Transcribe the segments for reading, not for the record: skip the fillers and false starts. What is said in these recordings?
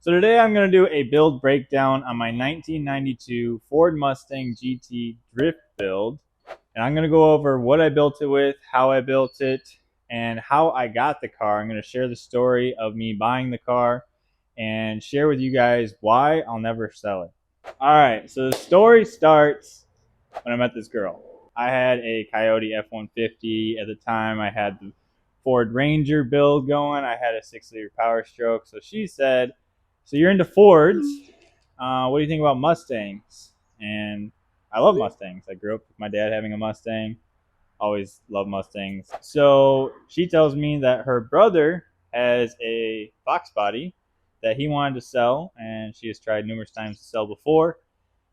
So today I'm going to do a build breakdown on my 1992 Ford Mustang GT Drift Build. And I'm going to go over what I built it with, how I built it, and how I got the car. I'm going to share the story of me buying the car and share with you guys why I'll never sell it. Alright, so the story starts when I met this girl. I had a Coyote F-150 at the time. I had the Ford Ranger build going. I had a 6-liter Power Stroke. So she said, so you're into Fords. What do you think about Mustangs? And I love Mustangs. I grew up with my dad having a Mustang. Always loved Mustangs. So she tells me that her brother has a Foxbody that he wanted to sell, and she has tried numerous times to sell before,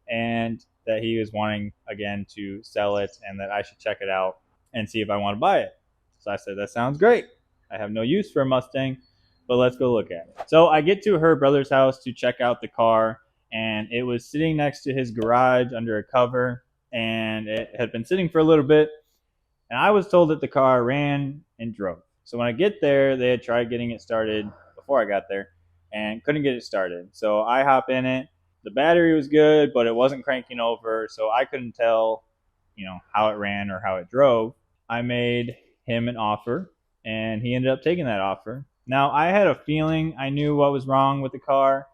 and that he was wanting again to sell it, and that I should check it out and see if I want to buy it. So I said, that sounds great. I have no use for a Mustang, but let's go look at it. So I get to her brother's house to check out the car, and it was sitting next to his garage under a cover, and it had been sitting for a little bit, and I was told that the car ran and drove. So when I get there, they had tried getting it started before I got there and couldn't get it started. So I hop in it. The battery was good, but it wasn't cranking over, so I couldn't tell, how it ran or how it drove. I made him an offer, and he ended up taking that offer. Now, I had a feeling I knew what was wrong with the car.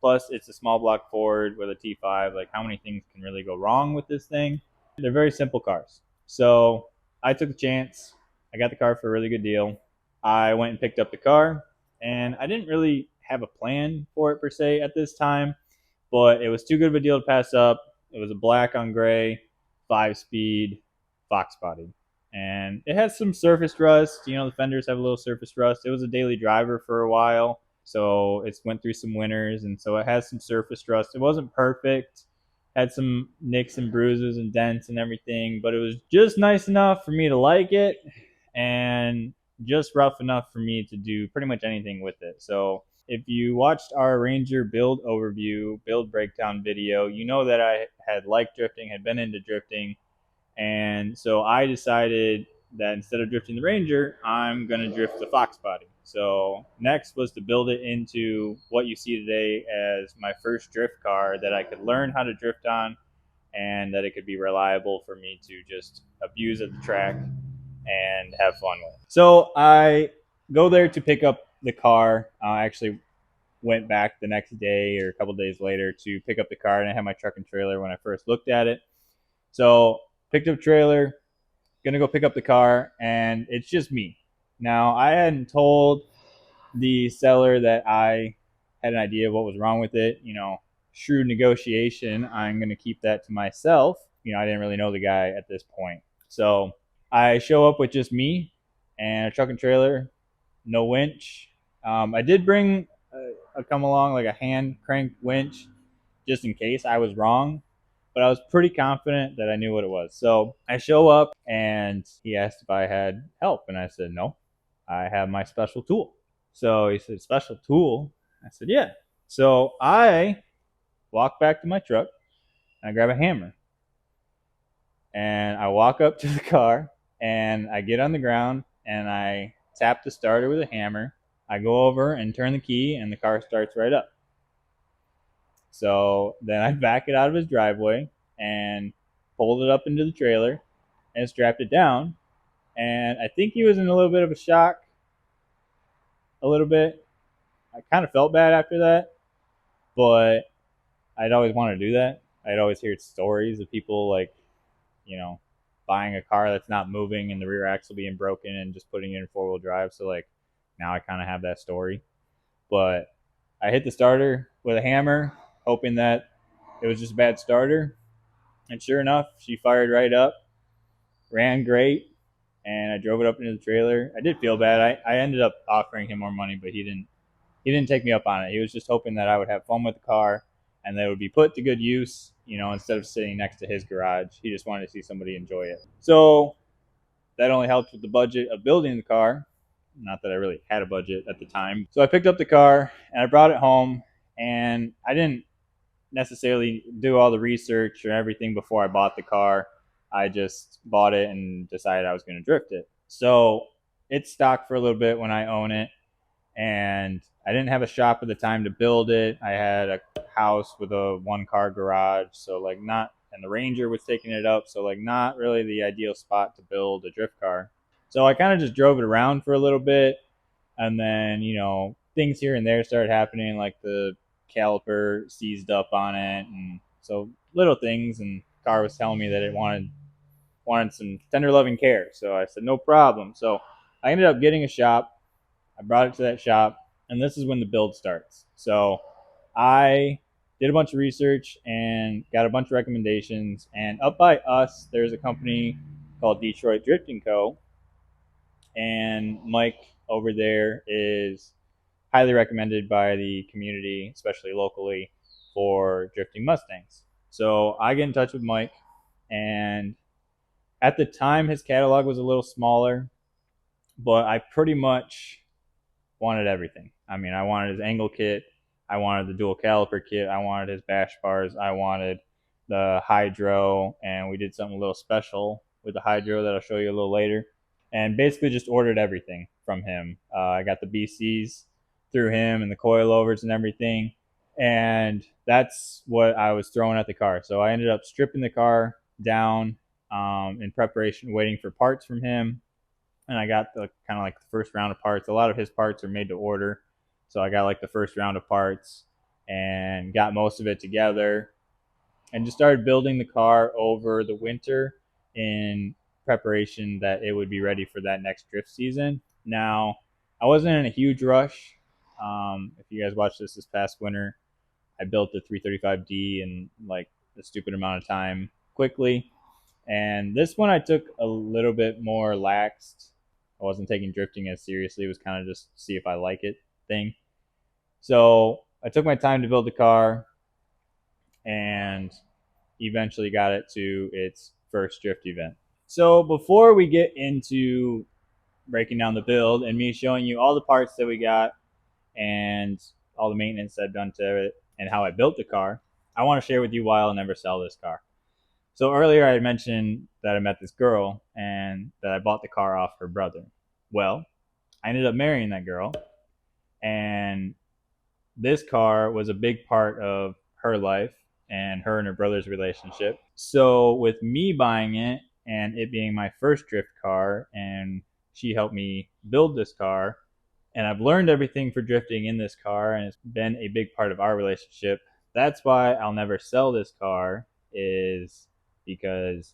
Plus, it's a small block Ford with a T5. Like, how many things can really go wrong with this thing? They're very simple cars. So I took a chance. I got the car for a really good deal. I went and picked up the car, and I didn't really have a plan for it per se at this time, but it was too good of a deal to pass up. It was a black on gray, 5-speed Foxbody. And it has some surface rust. The fenders have a little surface rust. It was a daily driver for a while, so it's went through some winters, and so it has some surface rust. It wasn't perfect. Had some nicks and bruises and dents and everything, but it was just nice enough for me to like it and just rough enough for me to do pretty much anything with it. So if you watched our Ranger build overview, build breakdown video, you know that I had liked drifting, had been into drifting, and so I decided that instead of drifting the Ranger, I'm going to drift the Foxbody. So next was to build it into what you see today as my first drift car that I could learn how to drift on, and that it could be reliable for me to just abuse at the track and have fun with. So I go there to pick up the car. I actually went back the next day or a couple days later to pick up the car, and I had my truck and trailer when I first looked at it. So picked up trailer, gonna go pick up the car, and it's just me. Now, I hadn't told the seller that I had an idea of what was wrong with it. Shrewd negotiation. I'm gonna keep that to myself. I didn't really know the guy at this point. So I show up with just me and a truck and trailer, no winch. I did bring a come along, like a hand crank winch, just in case I was wrong, but I was pretty confident that I knew what it was. So I show up, and he asked if I had help, and I said, no, I have my special tool. So he said, special tool? I said, yeah. So I walk back to my truck, and I grab a hammer, and I walk up to the car, and I get on the ground, and I tap the starter with a hammer. I go over and turn the key, and the car starts right up. So then I back it out of his driveway and pulled it up into the trailer and strapped it down. And I think he was in a little bit of a shock, a little bit. I kind of felt bad after that, but I'd always wanted to do that. I'd always heard stories of people buying a car that's not moving and the rear axle being broken and just putting it in 4-wheel drive. So now I kind of have that story. But I hit the starter with a hammer, hoping that it was just a bad starter. And sure enough, she fired right up, ran great, and I drove it up into the trailer. I did feel bad. I ended up offering him more money, but he didn't take me up on it. He was just hoping that I would have fun with the car and that it would be put to good use, instead of sitting next to his garage. He just wanted to see somebody enjoy it. So that only helped with the budget of building the car. Not that I really had a budget at the time. So I picked up the car and I brought it home, and I didn't necessarily do all the research or everything before I bought the car. I just bought it and decided I was going to drift it. So it's stock for a little bit when I own it. and I didn't have a shop at the time to build it. I had a house with a 1-car garage, so like not, and the Ranger was taking it up, so like not really the ideal spot to build a drift car. So I kind of just drove it around for a little bit, and then things here and there started happening, like the caliper seized up on it, and so little things. And the car was telling me that it wanted some tender loving care. So I said no problem. So I ended up getting a shop. I brought it to that shop, and this is when the build starts. So I did a bunch of research and got a bunch of recommendations. And up by us, there's a company called Detroit Drifting Co. And Mike over there is highly recommended by the community, especially locally, for drifting Mustangs. So I get in touch with Mike, and at the time his catalog was a little smaller, but I pretty much wanted everything. I mean, I wanted his angle kit, I wanted the dual caliper kit, I wanted his bash bars, I wanted the hydro, and we did something a little special with the hydro that I'll show you a little later. And basically just ordered everything from him. I got the BCs through him and the coilovers and everything. And that's what I was throwing at the car. So I ended up stripping the car down in preparation, waiting for parts from him. And I got the kind of like the first round of parts. A lot of his parts are made to order. So I got like the first round of parts and got most of it together and just started building the car over the winter in preparation that it would be ready for that next drift season. Now, I wasn't in a huge rush. If you guys watched this past winter, I built the 335D in like a stupid amount of time quickly. And this one I took a little bit more laxed. I wasn't taking drifting as seriously. It was kind of just see if I like it thing. So I took my time to build the car and eventually got it to its first drift event. So before we get into breaking down the build and me showing you all the parts that we got and all the maintenance I've done to it and how I built the car, I want to share with you why I'll never sell this car. So earlier I mentioned that I met this girl and that I bought the car off her brother. Well, I ended up marrying that girl, and this car was a big part of her life and her brother's relationship. So with me buying it and it being my first drift car, and she helped me build this car, and I've learned everything for drifting in this car, and it's been a big part of our relationship. That's why I'll never sell this car, is because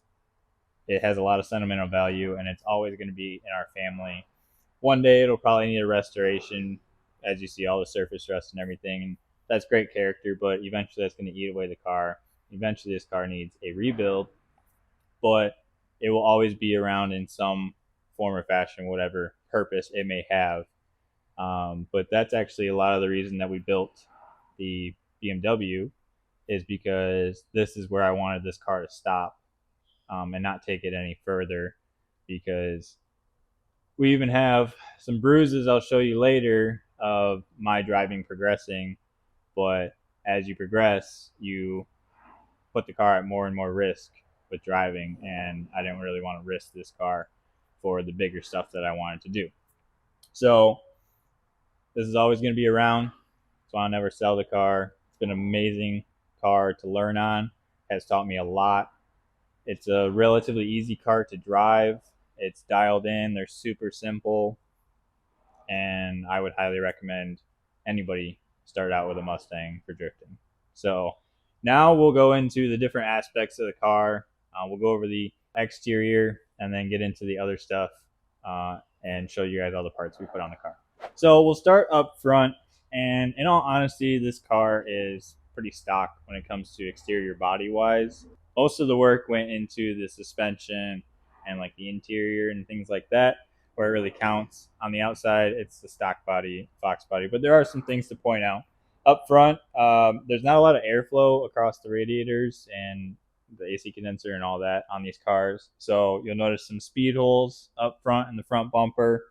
it has a lot of sentimental value and it's always going to be in our family. One day it'll probably need a restoration, as you see all the surface rust and everything, and that's great character, but eventually that's going to eat away the car. Eventually this car needs a rebuild, but it will always be around in some form or fashion, whatever purpose it may have. But that's actually a lot of the reason that we built the BMW, is because this is where I wanted this car to stop and not take it any further, because we even have some bruises I'll show you later of my driving progressing. But as you progress, you put the car at more and more risk with driving, and I didn't really want to risk this car for the bigger stuff that I wanted to do. So this is always going to be around, so I'll never sell the car. It's been an amazing car to learn on, has taught me a lot. It's a relatively easy car to drive. It's dialed in, they're super simple, and I would highly recommend anybody start out with a Mustang for drifting. So now we'll go into the different aspects of the car. We'll go over the exterior and then get into the other stuff and show you guys all the parts we put on the car. So we'll start up front, and in all honesty, this car is pretty stock when it comes to exterior body wise. Most of the work went into the suspension and like the interior and things like that, where it really counts. On the outside, it's the stock body, Foxbody, but there are some things to point out. Up front, there's not a lot of airflow across the radiators and the AC condenser and all that on these cars. So you'll notice some speed holes up front in the front bumper.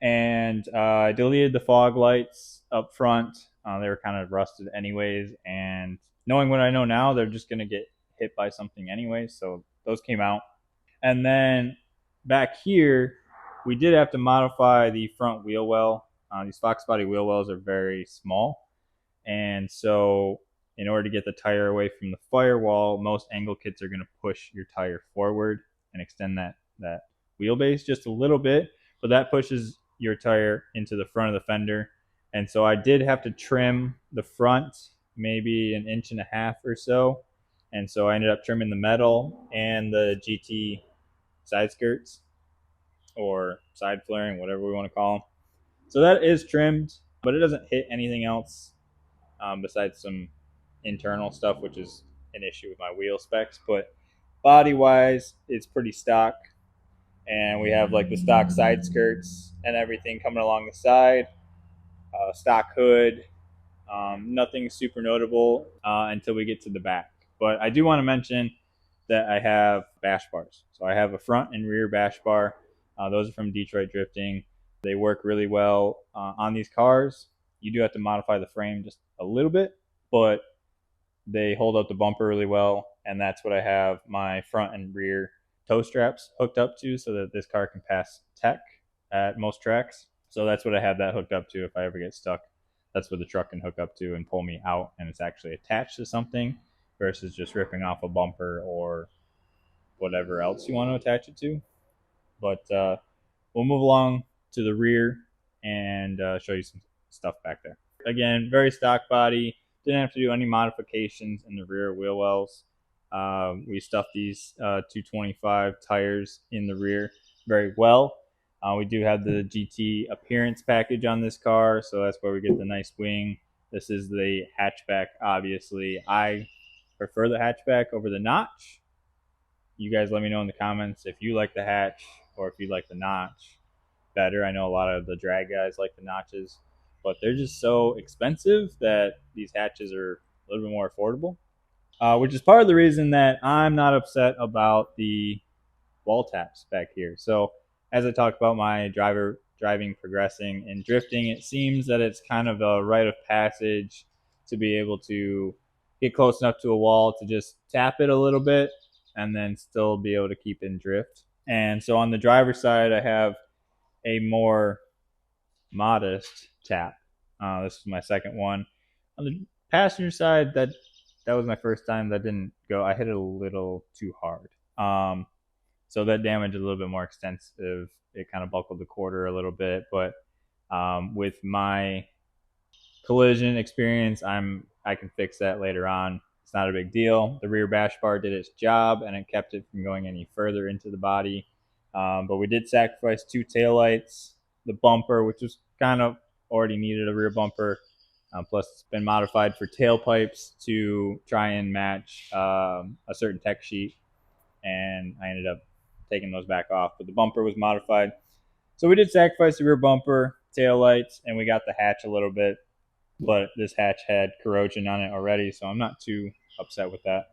And I deleted the fog lights up front. They were kind of rusted anyways, and knowing what I know now, they're just going to get hit by something anyway, so those came out. And then back here, we did have to modify the front wheel well. These Foxbody wheel wells are very small, and so in order to get the tire away from the firewall, most angle kits are going to push your tire forward and extend that wheelbase just a little bit, but that pushes your tire into the front of the fender. And so I did have to trim the front maybe an inch and a half or so. And so I ended up trimming the metal and the GT side skirts or side flaring, whatever we want to call them. So that is trimmed, but it doesn't hit anything else besides some internal stuff, which is an issue with my wheel specs. But body wise, it's pretty stock. And we have like the stock side skirts and everything coming along the side, stock hood, nothing super notable until we get to the back. But I do want to mention that I have bash bars. So I have a front and rear bash bar. Those are from Detroit Drifting. They work really well on these cars. You do have to modify the frame just a little bit, but they hold up the bumper really well. And that's what I have my front and rear toe straps hooked up to so that this car can pass tech at most tracks. So that's what I have that hooked up to if I ever get stuck. That's what the truck can hook up to and pull me out, and it's actually attached to something versus just ripping off a bumper or whatever else you want to attach it to. But we'll move along to the rear and show you some stuff back there. Again, very stock body. Didn't have to do any modifications in the rear wheel wells. We stuffed these 225 tires in the rear very well. We do have the GT appearance package on this car, so that's where we get the nice wing. This is the hatchback, obviously. I prefer the hatchback over the notch. You guys let me know in the comments if you like the hatch or if you like the notch better. I know a lot of the drag guys like the notches, but they're just so expensive that these hatches are a little bit more affordable, which is part of the reason that I'm not upset about the wall taps back here. So as I talked about my driving, progressing, and drifting, it seems that it's kind of a rite of passage to be able to get close enough to a wall to just tap it a little bit and then still be able to keep in drift. And so on the driver's side, I have a more modest tap. This is my second one. On the passenger side, that was my first time. That didn't go. I hit it a little too hard. So that damage is a little bit more extensive. It kind of buckled the quarter a little bit, but with my collision experience, I can fix that later on. It's not a big deal. The rear bash bar did its job, and it kept it from going any further into the body. But we did sacrifice two taillights, the bumper, which was kind of already needed a rear bumper. Plus, it's been modified for tailpipes to try and match a certain tech sheet, and I ended up taking those back off. But the bumper was modified. So we did sacrifice the rear bumper, taillights, and we got the hatch a little bit. But this hatch had corrosion on it already, so I'm not too upset with that.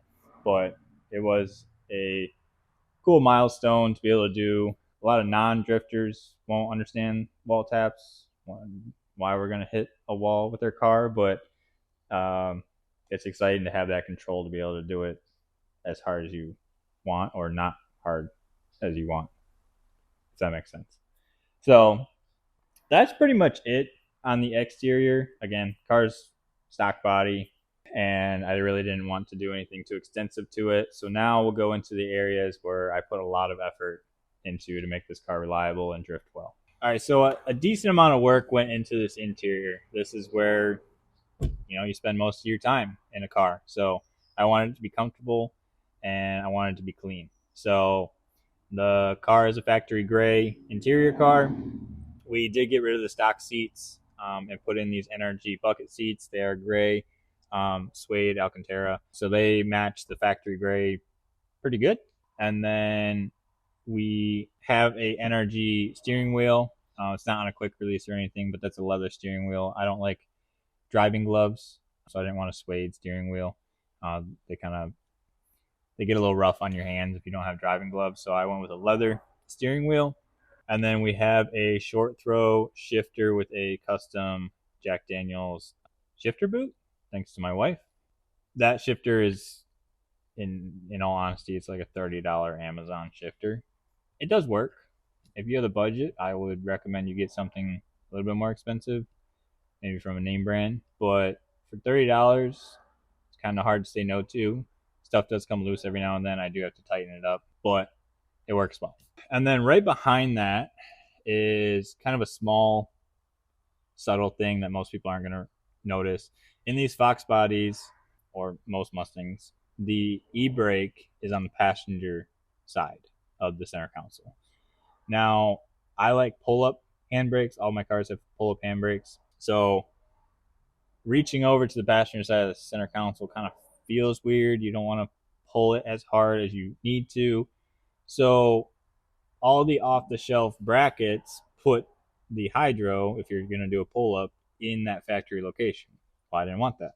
But it was a cool milestone to be able to do. A lot of non-drifters won't understand wall taps, why we're going to hit a wall with their car, but it's exciting to have that control to be able to do it as hard as you want or not hard as you want, if that makes sense. So that's pretty much it on the exterior. Again, car's stock body, and I really didn't want to do anything too extensive to it. So now we'll go into the areas where I put a lot of effort into to make this car reliable and drift well. All right, so a decent amount of work went into this interior. This is where you spend most of your time in a car. So I wanted it to be comfortable, and I wanted it to be clean. So the car is a factory gray interior car. We did get rid of the stock seats and put in these NRG bucket seats. They are gray, suede Alcantara. So they match the factory gray pretty good. And then we have a NRG steering wheel. It's not on a quick release or anything, but that's a leather steering wheel. I don't like driving gloves, so I didn't want a suede steering wheel. They get a little rough on your hands if you don't have driving gloves. So I went with a leather steering wheel. And then we have a short throw shifter with a custom Jack Daniels shifter boot, thanks to my wife. That shifter is, in all honesty, it's like a $30 Amazon shifter. It does work. If you have the budget, I would recommend you get something a little bit more expensive, maybe from a name brand. But for $30, it's kind of hard to say no to. Stuff does come loose every now and then. I do have to tighten it up, but it works well. And then right behind that is kind of a small, subtle thing that most people aren't going to notice. In these Fox bodies, or most Mustangs, the e-brake is on the passenger side of the center console. Now, I like pull-up handbrakes. All my cars have pull-up handbrakes. So reaching over to the passenger side of the center console kind of feels weird. You don't want to pull it as hard as you need to. So all the off-the-shelf brackets put the hydro, if you're going to do a pull-up, in that factory location. Well, I didn't want that.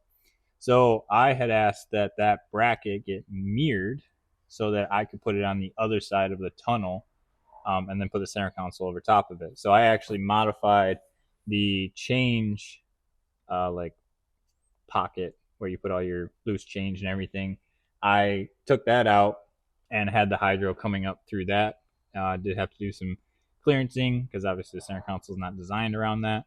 So I had asked that that bracket get mirrored so that I could put it on the other side of the tunnel, and then put the center console over top of it. So I actually modified the change like pocket where you put all your loose change and everything. I took that out and had the hydro coming up through that. I did have to do some clearancing because obviously the center console is not designed around that.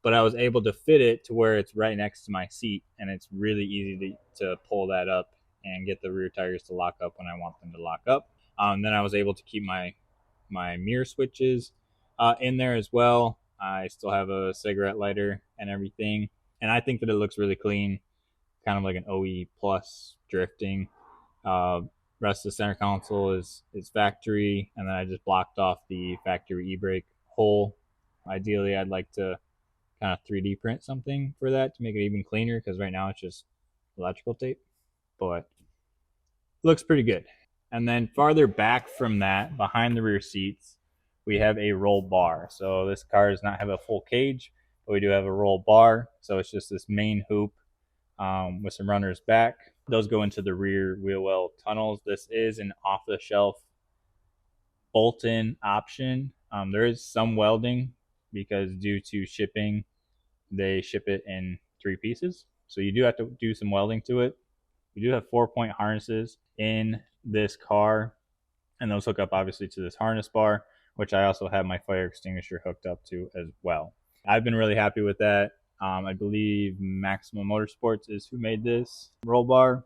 But I was able to fit it to where it's right next to my seat, and it's really easy to pull that up and get the rear tires to lock up when I want them to lock up. Then I was able to keep my mirror switches in there as well. I still have a cigarette lighter and everything, and I think that it looks really clean, kind of like an OE plus drifting. Rest of the center console is factory, and then I just blocked off the factory e-brake hole. Ideally, I'd like to kind of 3D print something for that to make it even cleaner, because right now it's just electrical tape, but it looks pretty good. And then farther back from that, behind the rear seats, we have a roll bar. So this car does not have a full cage, but we do have a roll bar. So it's just this main hoop with some runners back. Those go into the rear wheel well tunnels. This is an off-the-shelf bolt-in option. There is some welding because due to shipping, they ship it in 3 pieces. So you do have to do some welding to it. We do have 4-point harnesses in this car, and those hook up obviously to this harness bar, which I also have my fire extinguisher hooked up to as well. I've been really happy with that. I believe Maximum Motorsports is who made this roll bar,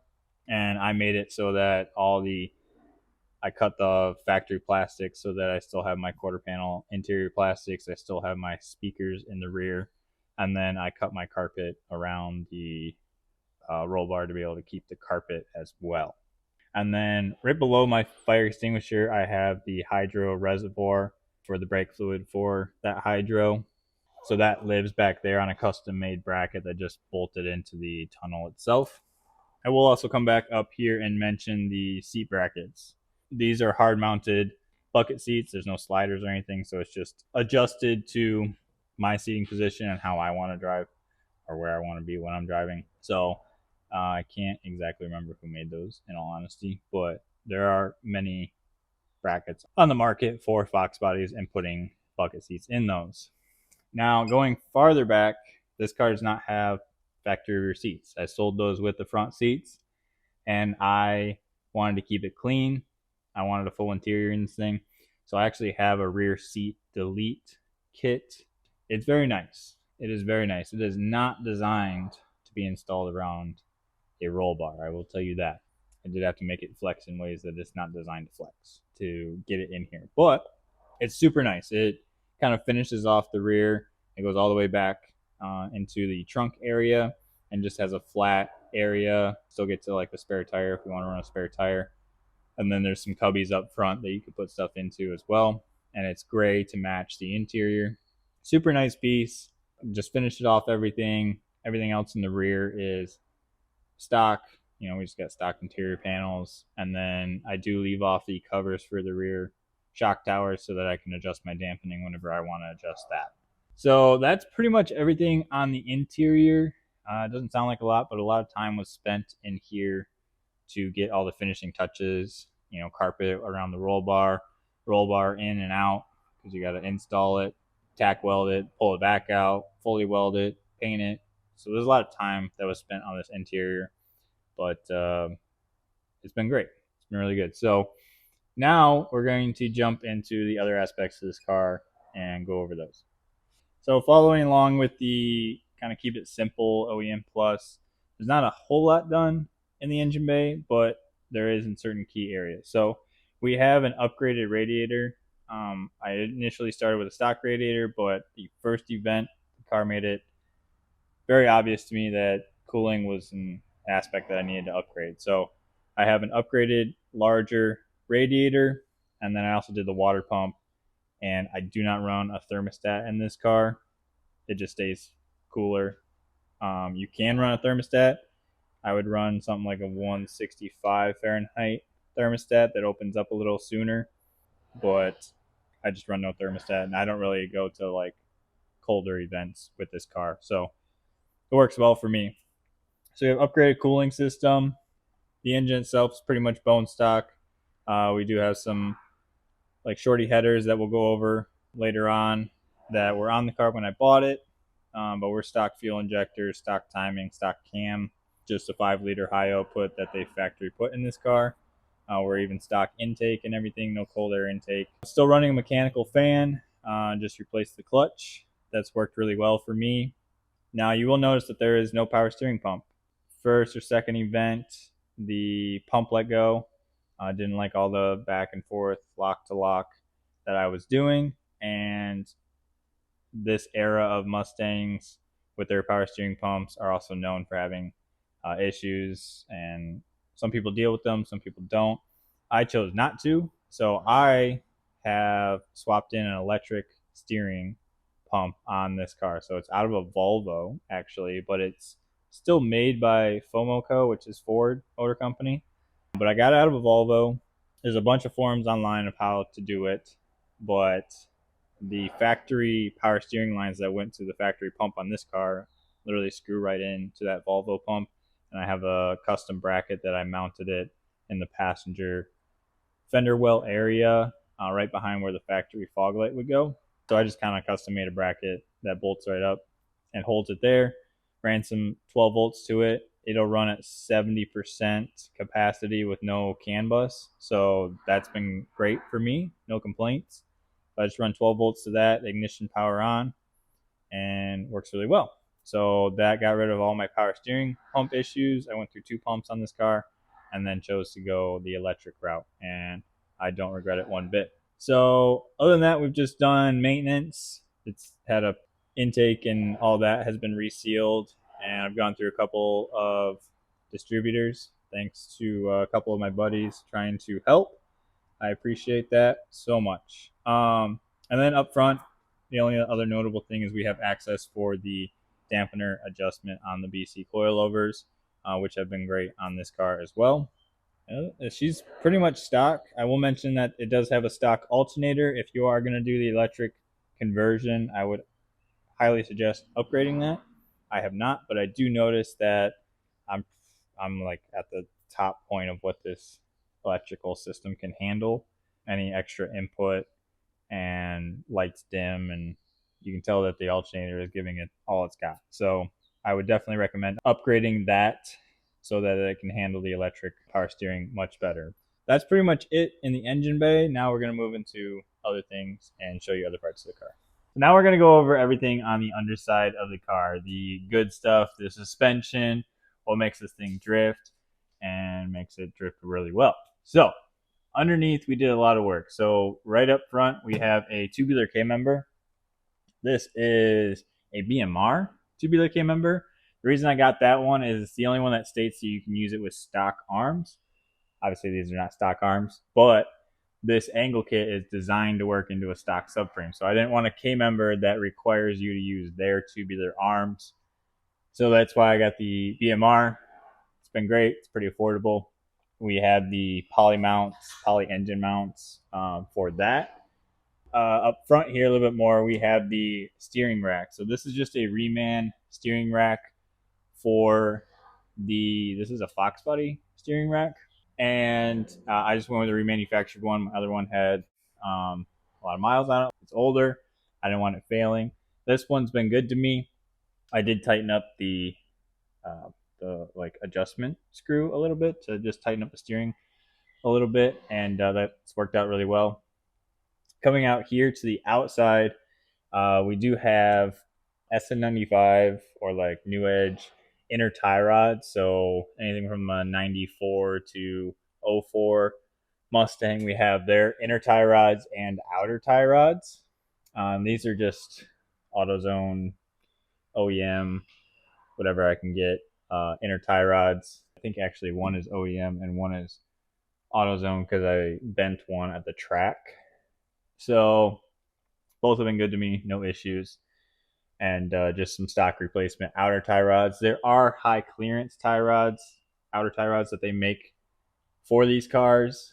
and I made it so that I cut the factory plastics so that I still have my quarter panel interior plastics. I still have my speakers in the rear, and then I cut my carpet around the roll bar to be able to keep the carpet as well. And then right below my fire extinguisher, I have the hydro reservoir for the brake fluid for that hydro. So that lives back there on a custom made bracket that just bolted into the tunnel itself. I will also come back up here and mention the seat brackets. These are hard mounted bucket seats. There's no sliders or anything, so it's just adjusted to my seating position and how I want to drive, or where I want to be when I'm driving. So I can't exactly remember who made those, in all honesty, but there are many brackets on the market for Fox bodies and putting bucket seats in those. Now, going farther back, this car does not have factory rear seats. I sold those with the front seats, and I wanted to keep it clean. I wanted a full interior in this thing. So I actually have a rear seat delete kit. It's very nice. It is very nice. It is not designed to be installed around a roll bar, I will tell you that. I did have to make it flex in ways that it's not designed to flex to get it in here. But it's super nice. It kind of finishes off the rear. It goes all the way back into the trunk area and just has a flat area. Still get to like the spare tire if you want to run a spare tire. And then there's some cubbies up front that you can put stuff into as well. And it's gray to match the interior. Super nice piece. Just finished it off everything. Everything else in the rear is stock. You know, we just got stock interior panels. And then I do leave off the covers for the rear shock towers so that I can adjust my dampening whenever I want to adjust that. So that's pretty much everything on the interior. It doesn't sound like a lot, but a lot of time was spent in here to get all the finishing touches. You know, carpet around the roll bar in and out, because you got to install it, tack weld it, pull it back out, fully weld it, paint it. So there's a lot of time that was spent on this interior, but it's been great. It's been really good. So now we're going to jump into the other aspects of this car and go over those. So following along with the kind of keep it simple OEM Plus, there's not a whole lot done in the engine bay, but there is in certain key areas. So we have an upgraded radiator. I initially started with a stock radiator, but the first event, the car made it very obvious to me that cooling was an aspect that I needed to upgrade. So I have an upgraded, larger radiator, and then I also did the water pump. And I do not run a thermostat in this car. It just stays cooler. You can run a thermostat. I would run something like a 165 Fahrenheit thermostat that opens up a little sooner, but I just run no thermostat, and I don't really go to like colder events with this car. So it works well for me. So we have upgraded cooling system. The engine itself is pretty much bone stock. We do have some like shorty headers that we'll go over later on that were on the car when I bought it. But we're stock fuel injectors, stock timing, stock cam, just a 5-liter high output that they factory put in this car. We're even stock intake and everything, no cold air intake. Still running a mechanical fan, just replaced the clutch. That's worked really well for me. Now you will notice that there is no power steering pump. First or second event, the pump let go. Didn't like all the back and forth, lock to lock that I was doing. And this era of Mustangs with their power steering pumps are also known for having issues. And some people deal with them, some people don't. I chose not to. So I have swapped in an electric steering pump on this car. So it's out of a Volvo, actually, but it's still made by Fomoco, which is Ford Motor Company. But I got it out of a Volvo. There's a bunch of forums online of how to do it, but the factory power steering lines that went to the factory pump on this car literally screw right into that Volvo pump. And I have a custom bracket that I mounted it in the passenger fender well area, right behind where the factory fog light would go. So I just kind of custom made a bracket that bolts right up and holds it there. Ran some 12 volts to it. It'll run at 70% capacity with no CAN bus. So that's been great for me. No complaints. I just run 12 volts to that, ignition power on, and works really well. So that got rid of all my power steering pump issues. I went through 2 pumps on this car and then chose to go the electric route, and I don't regret it one bit. So other than that, we've just done maintenance. It's had a intake and all that has been resealed, and I've gone through a couple of distributors thanks to a couple of my buddies trying to help. I appreciate that so much. And then up front, the only other notable thing is we have access for the dampener adjustment on the BC coilovers, which have been great on this car as well. She's pretty much stock. I will mention that it does have a stock alternator. If you are going to do the electric conversion, I would highly suggest upgrading that. I have not, but I do notice that I'm like at the top point of what this electrical system can handle. Any extra input and lights dim, and you can tell that the alternator is giving it all it's got. So I would definitely recommend upgrading that so that it can handle the electric power steering much better. That's pretty much it in the engine bay. Now we're going to move into other things and show you other parts of the car. So now we're going to go over everything on the underside of the car, the good stuff, the suspension, what makes this thing drift and makes it drift really well. So underneath, we did a lot of work. So right up front, we have a tubular K-member. This is a BMR tubular K-member. The reason I got that one is it's the only one that states that you can use it with stock arms. Obviously, these are not stock arms, but this angle kit is designed to work into a stock subframe. So I didn't want a K-member that requires you to use their tubular arms. So that's why I got the BMR. It's been great. It's pretty affordable. We have the poly mounts, poly engine mounts for that. Up front here a little bit more, we have the steering rack. So this is just a Reman steering rack for this is a Foxbody steering rack. And I just went with a remanufactured one. My other one had a lot of miles on it. It's older. I didn't want it failing. This one's been good to me. I did tighten up the like adjustment screw a little bit to just tighten up the steering a little bit, and that's worked out really well. Coming out here to the outside, We do have SN95 or like New Edge inner tie rods. So anything from a 94 to 04 Mustang, we have their inner tie rods and outer tie rods. These are just AutoZone, OEM, whatever I can get. Inner tie rods. I think actually one is OEM and one is AutoZone because I bent one at the track. So both have been good to me, no issues. And just some stock replacement outer tie rods. There are high clearance tie rods, outer tie rods that they make for these cars.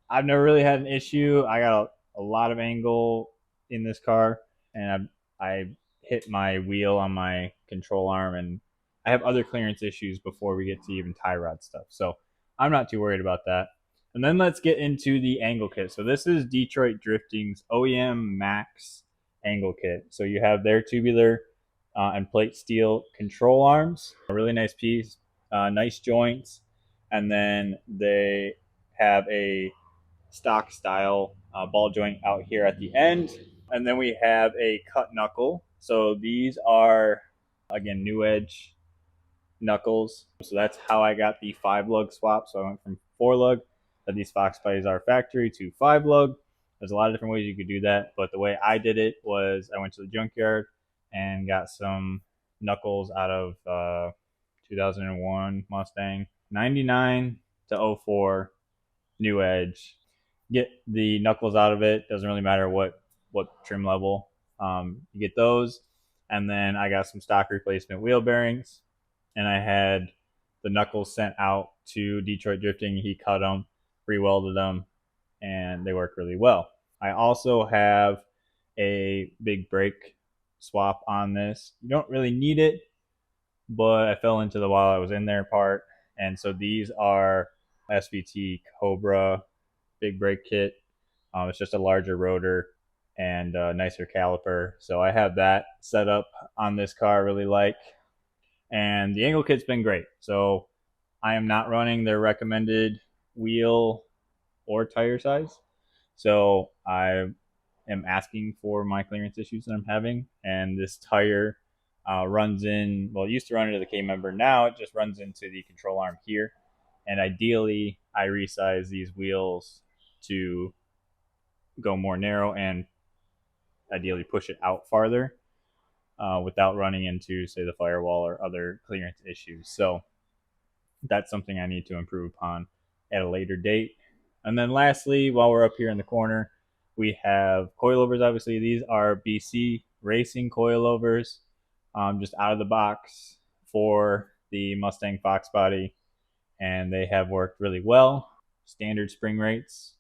I've never really had an issue. I got a lot of angle in this car, and I hit my wheel on my control arm, and I have other clearance issues before we get to even tie rod stuff. So I'm not too worried about that. And then let's get into the angle kit. So this is Detroit Drifting's OEM Max angle kit. So you have their tubular and plate steel control arms, a really nice piece, nice joints, and then they have a stock style ball joint out here at the end. And then we have a cut knuckle. So these are, again, New Edge knuckles. So that's how I got the 5-lug swap. So I went from 4-lug that these Foxbodies are factory to 5-lug. There's a lot of different ways you could do that, but the way I did it was I went to the junkyard and got some knuckles out of 2001 Mustang, 99 to 04 New Edge. Get the knuckles out of it. Doesn't really matter what trim level. You get those, and then I got some stock replacement wheel bearings, and I had the knuckles sent out to Detroit Drifting. He cut them, re-welded them, and they work really well. I also have a big brake swap on this. You don't really need it, but I fell into the while I was in there part, and so these are SVT Cobra big brake kit. It's just a larger rotor and a nicer caliper. So I have that set up on this car I really like. And the angle kit's been great. So I am not running their recommended wheel or tire size. So I am asking for my clearance issues that I'm having. And this tire runs in, well, it used to run into the K member. Now it just runs into the control arm here. And ideally, I resize these wheels to go more narrow and ideally push it out farther without running into, say, the firewall or other clearance issues. So that's something I need to improve upon at a later date. And then lastly, while we're up here in the corner, we have coilovers. Obviously, these are BC Racing coilovers, just out of the box for the Mustang Foxbody, and they have worked really well. Standard spring rates,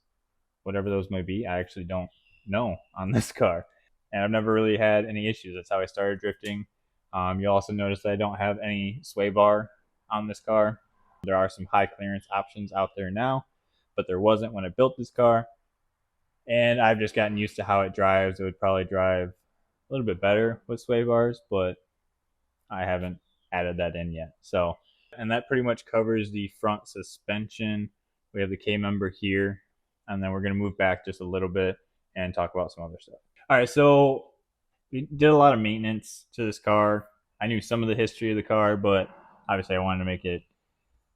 whatever those may be, I actually don't know on this car. And I've never really had any issues. That's how I started drifting. You'll also notice that I don't have any sway bar on this car. There are some high clearance options out there now, but there wasn't when I built this car. And I've just gotten used to how it drives. It would probably drive a little bit better with sway bars, but I haven't added that in yet. So, and that pretty much covers the front suspension. We have the K member here, and then we're going to move back just a little bit and talk about some other stuff. All right, so we did a lot of maintenance to this car. I knew some of the history of the car, but obviously I wanted to make it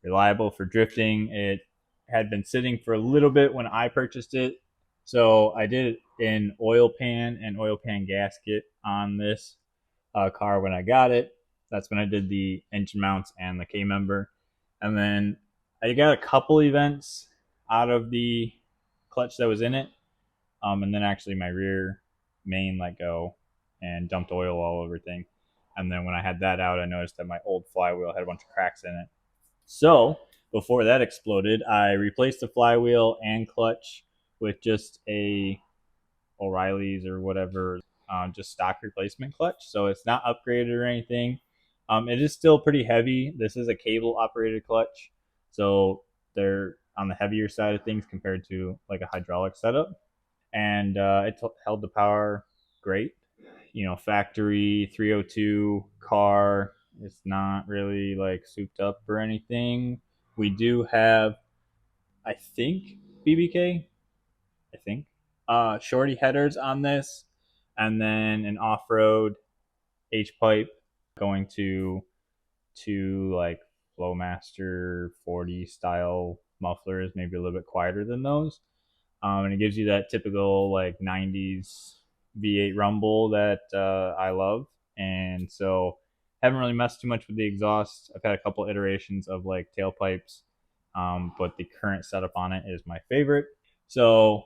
reliable for drifting. It had been sitting for a little bit when I purchased it, so I did an oil pan and oil pan gasket on this car when I got it. That's when I did the engine mounts and the K member. And then I got a couple events out of the clutch that was in it. And then actually my rear main let go and dumped oil all over everything. And then when I had that out, I noticed that my old flywheel had a bunch of cracks in it. So before that exploded, I replaced the flywheel and clutch with just a O'Reilly's or whatever, just stock replacement clutch. So it's not upgraded or anything. It is still pretty heavy. This is a cable operated clutch, so they're on the heavier side of things compared to like a hydraulic setup. And it held the power great. You know, factory 302 car. It's not really like souped up or anything. We do have, I think, BBK. I think shorty headers on this, and then an off-road H-pipe going to like Flowmaster 40 style mufflers, maybe a little bit quieter than those. And it gives you that typical like 90s V8 rumble that I love. And so haven't really messed too much with the exhaust. I've had a couple iterations of like tailpipes, but the current setup on it is my favorite. So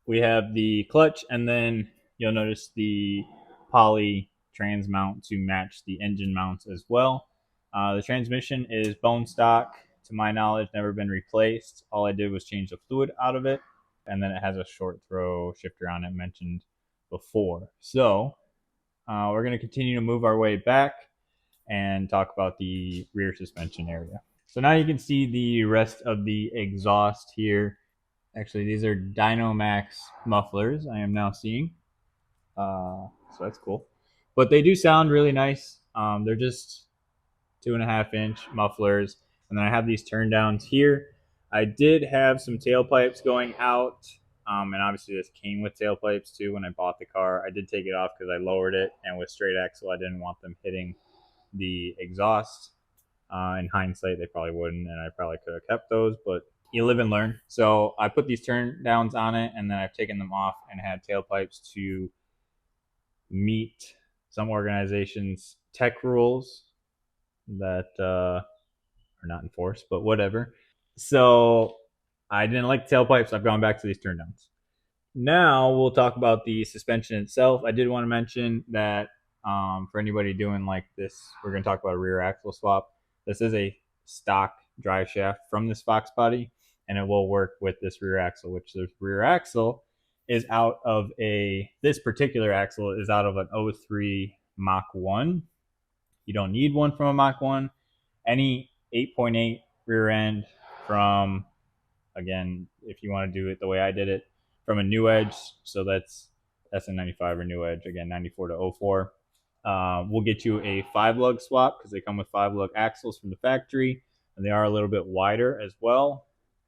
we have the clutch, and then you'll notice the poly trans mount to match the engine mounts as well. The transmission is bone stock, to my knowledge, never been replaced. All I did was change the fluid out of it, and then it has a short throw shifter on it mentioned before. So we're going to continue to move our way back and talk about the rear suspension area. So now you can see the rest of the exhaust here. Actually, these are Dynamax mufflers I am now seeing. So that's cool. But they do sound really nice. They're just 2.5-inch mufflers. And then I have these turn downs here. I did have some tailpipes going out. And obviously this came with tailpipes too when I bought the car. I did take it off because I lowered it. And with straight axle, I didn't want them hitting the exhaust. In hindsight, they probably wouldn't. And I probably could have kept those. But you live and learn. So I put these turn downs on it, and then I've taken them off and had tailpipes to meet some organizations' tech rules that are not enforced, but whatever. So I didn't like tailpipes. I've gone back to these turn downs. Now we'll talk about the suspension itself. I did want to mention that for anybody doing like this, we're going to talk about a rear axle swap. This is a stock drive shaft from this Foxbody, and it will work with this rear axle, which the rear axle is out of this particular axle is out of an 03 Mach 1. You don't need one from a Mach 1. Any 8.8 rear end from, again, if you want to do it the way I did it, from a New Edge, so that's SN95 or New Edge, again, 94 to 04. We'll get you a 5-lug swap because they come with 5-lug axles from the factory, and they are a little bit wider as well.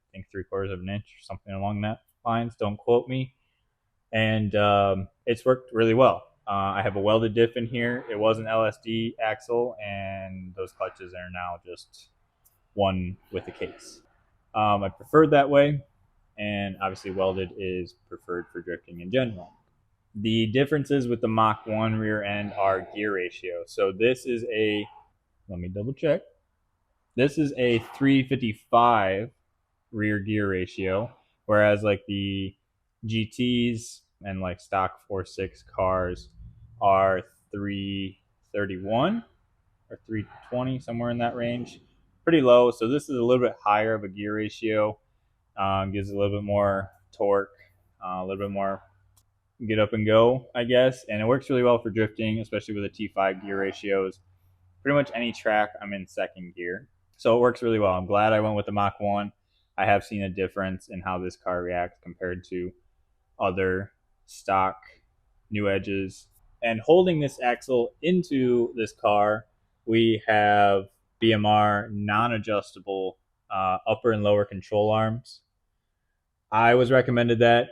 I think 3/4 of an inch or something along that lines. Don't quote me. And it's worked really well. I have a welded diff in here. It was an LSD axle, and those clutches are now just one with the case. I preferred that way, and obviously welded is preferred for drifting in general. The differences with the Mach 1 rear end are gear ratio. So this is let me double check. This is a 355 rear gear ratio, whereas like the GTs and like stock 4.6 cars are 331 or 320, somewhere in that range. Pretty low. So this is a little bit higher of a gear ratio. Gives a little bit more torque, a little bit more get up and go, I guess. And it works really well for drifting, especially with the T5 gear ratios. Pretty much any track, I'm in second gear. So it works really well. I'm glad I went with the Mach 1. I have seen a difference in how this car reacts compared to other stock New Edges. And holding this axle into this car, we have BMR non-adjustable upper and lower control arms. I was recommended that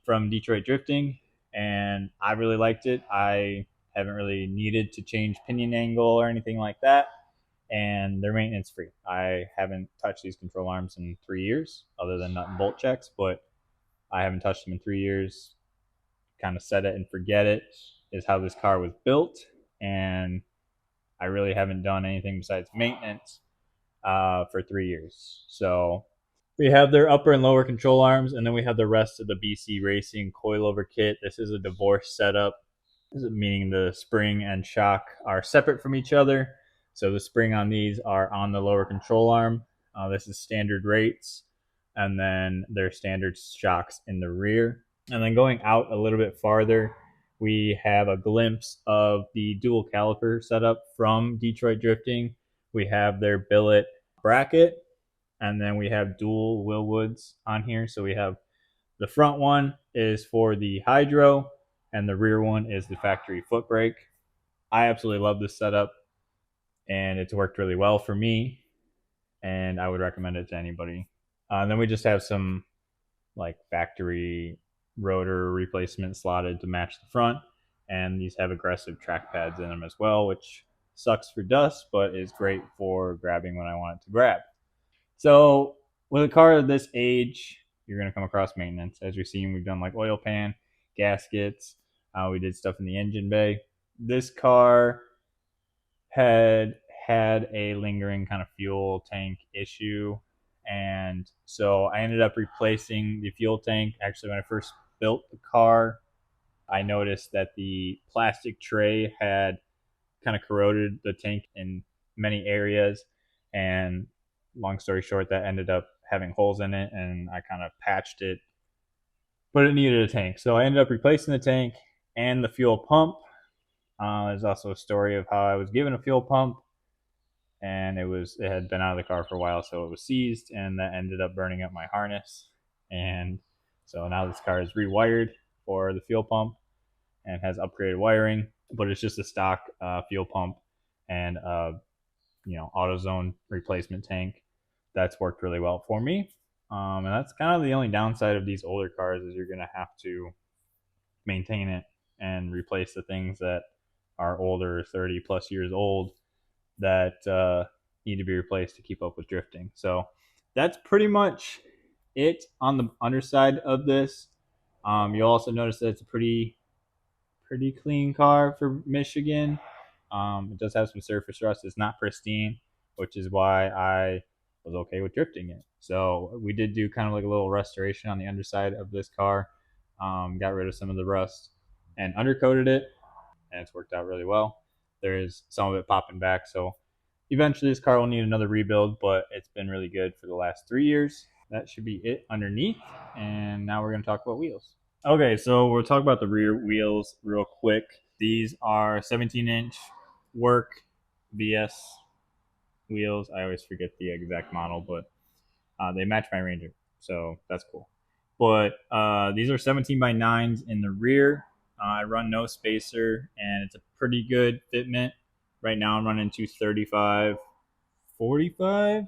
from Detroit Drifting, and I really liked it. I haven't really needed to change pinion angle or anything like that, and they're maintenance free. I haven't touched these control arms in 3 years, other than nut and bolt checks, but I haven't touched them in 3 years. Kind of set it and forget it is how this car was built, and I really haven't done anything besides maintenance for 3 years. So we have their upper and lower control arms, and then we have the rest of the BC Racing coilover kit. This is a divorce setup, meaning the spring and shock are separate from each other. So the spring on these are on the lower control arm. This is standard rates, and then there's standard shocks in the rear. And then going out a little bit farther, we have a glimpse of the dual caliper setup from Detroit Drifting. We have their billet bracket, and then we have dual Willwoods on here. So we have the front one is for the hydro, and the rear one is the factory foot brake. I absolutely love this setup, and it's worked really well for me, and I would recommend it to anybody. And then we just have some like factory rotor replacement slotted to match the front. and these have aggressive track pads in them as well, which sucks for dust, but is great for grabbing when I want it to grab. So with a car of this age, you're going to come across maintenance. As we've seen, we've done like oil pan, gaskets. We did stuff in the engine bay. This car had a lingering kind of fuel tank issue. And so I ended up replacing the fuel tank. Actually, when I first built the car, I noticed that the plastic tray had kind of corroded the tank in many areas. And long story short, that ended up having holes in it, and I kind of patched it, but it needed a tank. So I ended up replacing the tank and the fuel pump. There's also a story of how I was given a fuel pump, and it had been out of the car for a while, so it was seized, and that ended up burning up my harness. And so now this car is rewired for the fuel pump and has upgraded wiring, but it's just a stock fuel pump and AutoZone replacement tank. That's worked really well for me. And that's kind of the only downside of these older cars is you're going to have to maintain it and replace the things that are older, 30 plus years old, that need to be replaced to keep up with drifting. So that's pretty much it on the underside of this. You'll also notice that it's a pretty clean car for Michigan. It does have some surface rust. It's not pristine, which is why I was okay with drifting it. So we did do kind of like a little restoration on the underside of this car. Got rid of some of the rust and undercoated it, and it's worked out really well. There is some of it popping back, so eventually this car will need another rebuild, but it's been really good for the last 3 years. That should be it underneath, and now we're going to talk about wheels. Okay, so we'll talk about the rear wheels real quick. These are 17-inch work VS wheels. I always forget the exact model, but they match my Ranger, so that's cool. But these are 17 by 9s in the rear. I run no spacer, and it's a pretty good fitment. Right now I'm running 235, 45.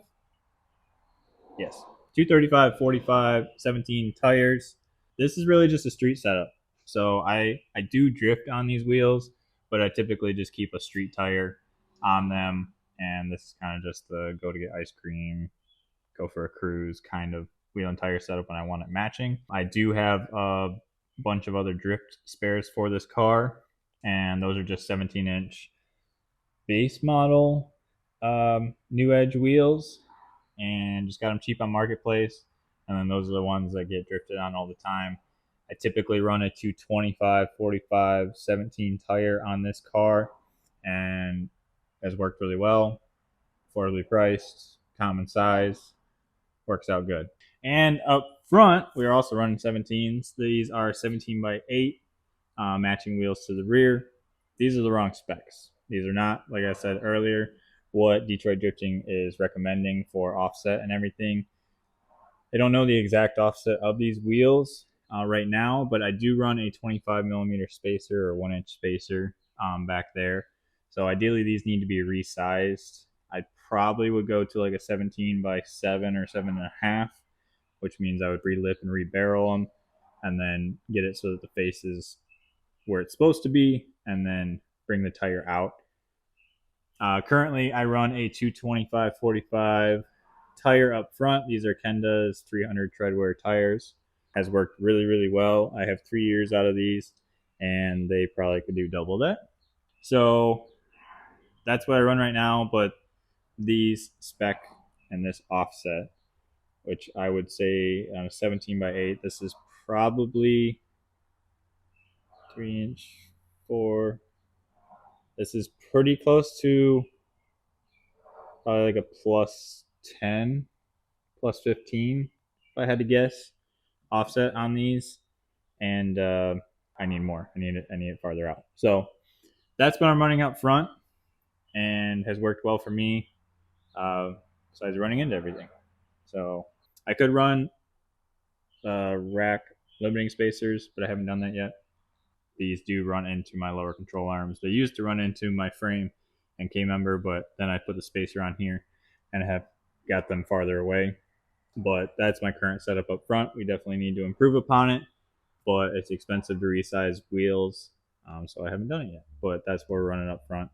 Yes, 235, 45, 17 tires. This is really just a street setup. So I do drift on these wheels, but I typically just keep a street tire on them. And this is kind of just the go to get ice cream, go for a cruise kind of wheel and tire setup when I want it matching. I do have a bunch of other drift spares for this car, and those are just 17-inch base model new edge wheels, and just got them cheap on Marketplace. And then those are the ones that get drifted on all the time. I typically run a 225, 45, 17 tire on this car, and has worked really well. Affordably priced, common size, works out good. And up front, we are also running 17s. These are 17 by 8, matching wheels to the rear. These are the wrong specs. These are not, like I said earlier, what Detroit Drifting is recommending for offset and everything. I don't know the exact offset of these wheels right now, but I do run a 25 millimeter spacer or 1-inch spacer back there. So ideally, these need to be resized. I probably would go to like a 17 by 7 or 7.5, which means I would re-lip and re-barrel them, and then get it so that the face is where it's supposed to be, and then bring the tire out. Currently, I run a 225/45 tire up front. These are Kenda's 300 treadwear tires. Has worked really, really well. I have 3 years out of these, and they probably could do double that. So that's what I run right now. But these spec and this offset, which I would say 17 by 8, this is probably 3-inch, 4. This is pretty close to probably like a plus 10, plus 15, if I had to guess, offset on these. And I need more. I need it farther out. So that's what I'm running up front, and has worked well for me. Besides running into everything, so I could run rack limiting spacers, but I haven't done that yet. These do run into my lower control arms. They used to run into my frame and K-member, but then I put the spacer on here and I have got them farther away. But that's my current setup up front. We definitely need to improve upon it, but it's expensive to resize wheels So I haven't done it yet, but that's what we're running up front.